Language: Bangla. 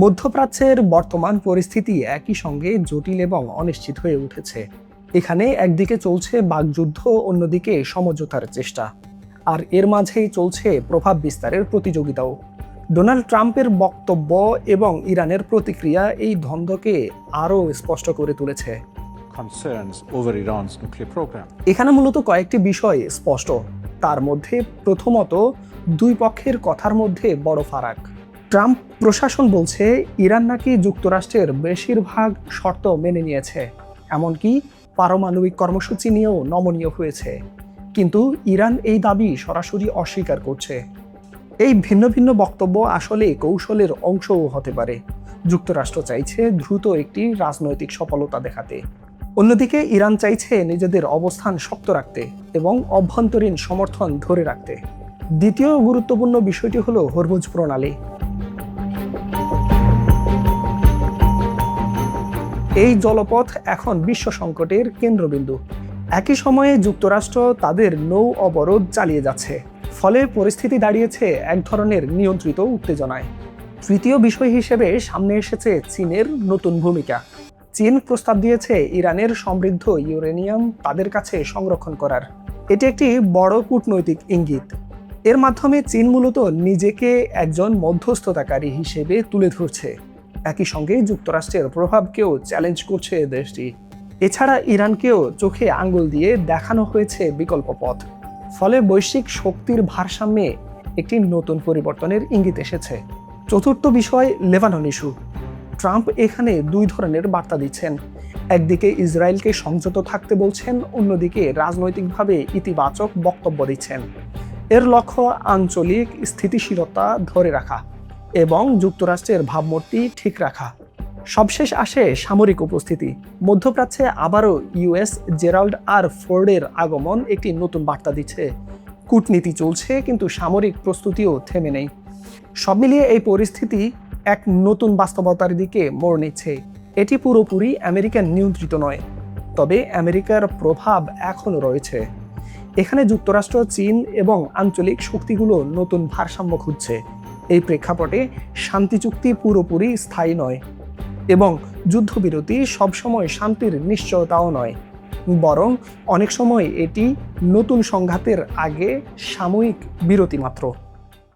মধ্যপ্রাচ্যের বর্তমান পরিস্থিতি একই সঙ্গে জটিল এবং অনিশ্চিত হয়ে উঠেছে। এখানে একদিকে চলছে বাকযুদ্ধ, অন্যদিকে সমঝোতার চেষ্টা, আর এর মাঝেই চলছে প্রভাব বিস্তারের প্রতিযোগিতাও। ডোনাল্ড ট্রাম্পের বক্তব্য এবং ইরানের প্রতিক্রিয়া এই দ্বন্দ্বকে আরও স্পষ্ট করে তুলেছে। এখানে মূলত কয়েকটি বিষয় স্পষ্ট। তার মধ্যে প্রথমত, দুই পক্ষের কথার মধ্যে বড় ফারাক। ট্রাম্প প্রশাসন বলছে ইরান নাকি যুক্তরাষ্ট্রের বেশিরভাগ শর্ত মেনে নিয়েছে, এমনকি পারমাণবিক কর্মসূচি নিয়েও নমনীয় হয়েছে। কিন্তু ইরান এই দাবি সরাসরি অস্বীকার করছে। এই ভিন্ন ভিন্ন বক্তব্য আসলে কৌশলের অংশও হতে পারে। যুক্তরাষ্ট্র চাইছে দ্রুত একটি রাজনৈতিক সফলতা দেখাতে, অন্যদিকে ইরান চাইছে নিজেদের অবস্থান শক্ত রাখতে এবং অভ্যন্তরীণ সমর্থন ধরে রাখতে। দ্বিতীয় গুরুত্বপূর্ণ বিষয়টি হলো হরমুজ প্রণালী। এই জলপথ এখন বিশ্ব সংকটের কেন্দ্রবিন্দু। একই সময়ে যুক্তরাষ্ট্র তাদের নৌ অবরোধ চালিয়ে যাচ্ছে, ফলে পরিস্থিতি দাঁড়িয়েছে এক ধরনের নিয়ন্ত্রিত উত্তেজনায়। তৃতীয় বিষয় হিসেবে সামনে এসেছে চীনের নতুন ভূমিকা। চীন প্রস্তাব দিয়েছে ইরানের সমৃদ্ধ ইউরেনিয়াম তাদের কাছে সংরক্ষণ করার। এটি একটি বড় কূটনৈতিক ইঙ্গিত। এর মাধ্যমে চীন মূলত নিজেকে একজন মধ্যস্থতাকারী হিসেবে তুলে ধরছে। একই সঙ্গে যুক্তরাষ্ট্রের প্রভাবকেও চ্যালেঞ্জ করছে দেশটি। এছাড়া ইরানকেও চোখে আঙ্গুল দিয়ে দেখানো হয়েছে বিকল্প পথ। ফলে বৈশ্বিক শক্তির ভারসাম্যে একটি নতুন পরিবর্তনের ইঙ্গিত এসেছে। চতুর্থ বিষয়, লেবানন ইস্যু। ট্রাম্প এখানে দুই ধরনের বার্তা দিচ্ছেন। একদিকে ইসরায়েলকে সংযত থাকতে বলছেন, অন্যদিকে রাজনৈতিকভাবে ইতিবাচক বক্তব্য দিচ্ছেন। এর লক্ষ্য আঞ্চলিক স্থিতিশীলতা ধরে রাখা এবং যুক্তরাষ্ট্রের ভাবমূর্তি ঠিক রাখা। সবশেষ আসে সামরিক উপস্থিতি। মধ্যপ্রাচ্যে আবারও ইউএস জেরাল্ড আর ফোর্ডের আগমন একটি নতুন বার্তা দিচ্ছে। কূটনীতি চলছে, কিন্তু সামরিক প্রস্তুতিও থেমে নেই। সব মিলিয়ে এই পরিস্থিতি এক নতুন বাস্তবতার দিকে মোড় নিচ্ছে। এটি পুরোপুরি আমেরিকান নিয়ন্ত্রিত নয়, তবে আমেরিকার প্রভাব এখনও রয়েছে। এখানে যুক্তরাষ্ট্র, চীন এবং আঞ্চলিক শক্তিগুলো নতুন ভারসাম্য খুঁজছে। এই প্রেক্ষাপটে শান্তি চুক্তি পুরোপুরি স্থায়ী নয় এবং যুদ্ধবিরতি সবসময় শান্তির নিশ্চয়তাও নয়, বরং অনেক সময় এটি নতুন সংঘাতের আগে সাময়িক বিরতি মাত্র।